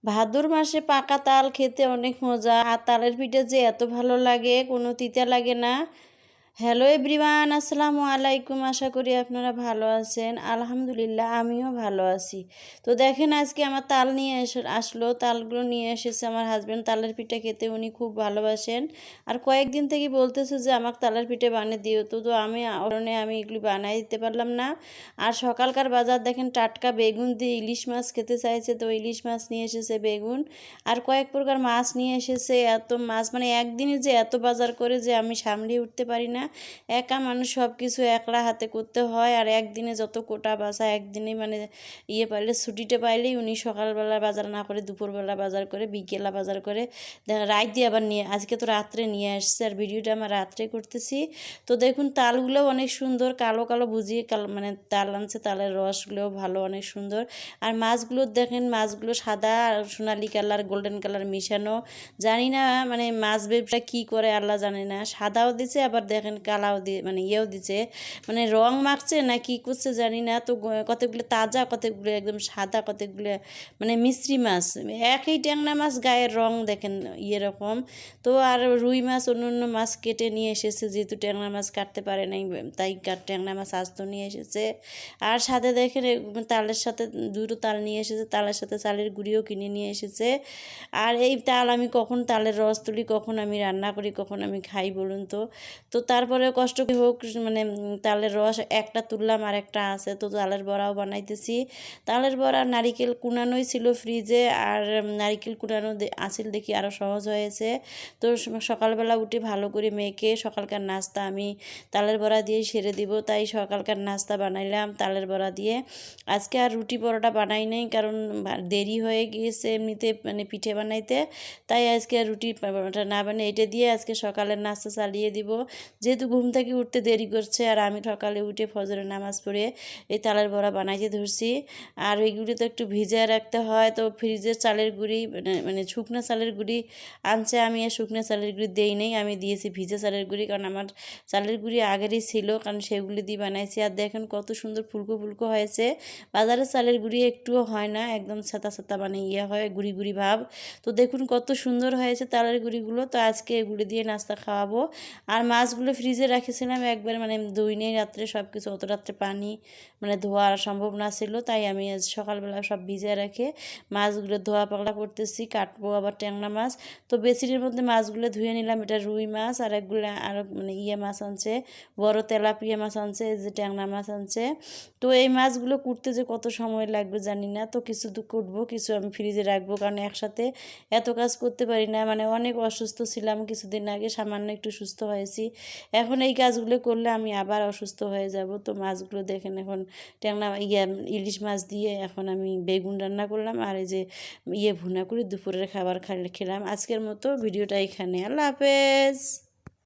ভাদ্র মাসে পাকা তাল খেতে অনেক মজা, আর তালের পিঠে যে এত ভালো লাগে, কোনো তিতা লাগে না। হ্যালো এভরিওয়ান, আসসালামু আলাইকুম। আশা করি আপনারা ভালো আছেন। আলহামদুলিল্লাহ আমিও ভালো আছি। তো দেখেন আজকে আমার তাল নিয়ে আসলো। তালগুলো নিয়ে এসেছে আমার হাজব্যান্ড। তালের পিঠা খেতে উনি খুব ভালোবাসেন, আর কয়েকদিন থেকে বলতেছে যে আমাকে তালের পিঠে বানিয়ে দিও। তো আমি এগুলি বানাই দিতে পারলাম না। আর সকালকার বাজার দেখেন টাটকা বেগুন দিয়ে ইলিশ মাছ খেতে চাইছে, তো ইলিশ মাছ নিয়ে এসেছে, বেগুন আর কয়েক প্রকার মাছ নিয়ে এসেছে। এত মাছ মানে একদিনে যে এত বাজার করে যে আমি সামলিয়ে উঠতে পারি না। একা মানুষ সব কিছু একলা হাতে করতে হয়, আর একদিনে যত কোটা বাসা একদিনে মানে পাইলে ছুটিটা পাইলেই উনি সকালবেলা বাজার না করে দুপুরবেলা বাজার করে বিকেলা বাজার করে রাত দিয়ে আবার নিয়ে, আজকে তো রাত্রে নিয়ে আসছে, আর ভিডিওটা আমার রাত্রে করতেছি। তো দেখুন তালগুলো অনেক সুন্দর, কালো কালো বুঝিয়ে মানে তাল আনছে, তালের রসগুলোও ভালো, অনেক সুন্দর। আর মাছগুলো দেখেন, মাছগুলো সাদা আর সোনালি কালার গোল্ডেন কালার মিশানো। জানি না মানে মাছ ব্যবসা কী করে আল্লাহ জানে না, সাদাও দিছে আবার দেখেন কালাও দিয়ে মানে দিছে, মানে রং মাখছে না কি করছে জানি না। তো কতগুলো তাজা, কতগুলো একদম সাদা, কতগুলো মানে মিশ্রি মাছ, একই ট্যাংরা মাছ গায়ের রং দেখেন এরকম। তো আর রুই মাছ অন্য অন্য মাছ কেটে নিয়ে এসেছে, যেহেতু ট্যাংরা মাছ কাটতে পারে নাই তাই ট্যাংরা মাছ আস্ত নিয়ে এসেছে। আর সাথে দেখেন তালের সাথে দুটো তাল নিয়ে এসেছে, তালের সাথে চালের গুঁড়িও কিনে নিয়ে এসেছে। আর এই তাল আমি কখন তালের রস তুলি, কখন আমি রান্না করি, কখন আমি খাই বলুন তো। তো তারপরে কষ্ট কি হোক মানে তালের রস একটা তুললাম, আর একটা আছে, তো তালের বড়াও বানাইতেছি। তালের বড়া নারিকেল কুনানোই ছিল ফ্রিজে, আর নারিকেল কুনানো আসিল দেখি আরও সহজ হয়েছে। তো সকালবেলা উঠে ভালো করে মেখে সকালকার নাস্তা আমি তালের বড়া দিয়ে সেরে দিব, তাই সকালকার নাস্তা বানাইলাম তালের বড়া দিয়ে। আজকে আর রুটি পরোটা বানাই নাই, কারণ দেরি হয়ে গিয়েছে এমনিতে মানে পিঠে বানাইতে, তাই আজকে আর রুটি পরোটা না বানিয়ে এটা দিয়ে আজকে সকালের নাস্তা চালিয়ে দিব। যেহেতু ঘুম থেকে উঠতে দেরি করছে, আর আমি সকালে উঠে ফজরের নামাজ পড়ে এই তালের বড়া বানাইতে ধরছি। আর ওইগুলি তো একটু ভিজিয়ে রাখতে হয়, তো ফ্রিজের চালের গুঁড়ি মানে শুকনো চালের গুঁড়ি আনছে, আমি আর শুকনো চালের গুঁড়ি দেই নেই, আমি দিয়েছি ভিজে চালের গুঁড়ি, কারণ আমার চালের গুঁড়ি আগেরই ছিল, কারণ সেগুলি দিয়ে বানাইছি। আর দেখেন কত সুন্দর ফুলকো ফুলকো হয়েছে। বাজারের চালের গুঁড়ি একটুও হয় না, একদম ছাতা ছাতা মানে হয় গুঁড়ি গুঁড়ি ভাব। তো দেখুন কত সুন্দর হয়েছে তালের গুঁড়িগুলো। তো আজকে এগুলি দিয়ে নাস্তা খাওয়াবো। আর মাছগুলো ফ্রিজে রেখেছিলাম একবার, মানে ধুই নেই রাত্রে সব কিছু, অত রাত্রে পানি মানে ধোয়া সম্ভব না ছিল, তাই আমি আজ সকালবেলা সব ভিজে রেখে মাছগুলো ধোয়া পাকলা করতেছি, কাটবো আবার ট্যাংরা মাছ। তো বেসিনের মধ্যে মাছগুলো ধুয়ে নিলাম, এটা রুই মাছ, আর একগুলো আরও মানে মাছ আনছে, বড় তেলাপিয়া মাছ আনছে, এই যে ট্যাংরা মাছ আনছে। তো এই মাছগুলো কুটতে যে কত সময় লাগবে জানি না, তো কিছু তো কুটবো, কিছু আমি ফ্রিজে রাখবো, কারণ একসাথে এত কাজ করতে পারি না। মানে অনেক অসুস্থ ছিলাম কিছুদিন আগে, সামান্য একটু সুস্থ হয়েছি, এখন এই কাজগুলো করলে আমি আবার অসুস্থ হয়ে যাব। তো মাছগুলো দেখেন এখন ট্যাংরা ইলিশ মাছ দিয়ে এখন আমি বেগুন রান্না করলাম, আর এই যে ভুনা করে দুপুরের খাবার খেলাম। আজকের মতো ভিডিওটা এখানে, আল্লাহ হাফেজ।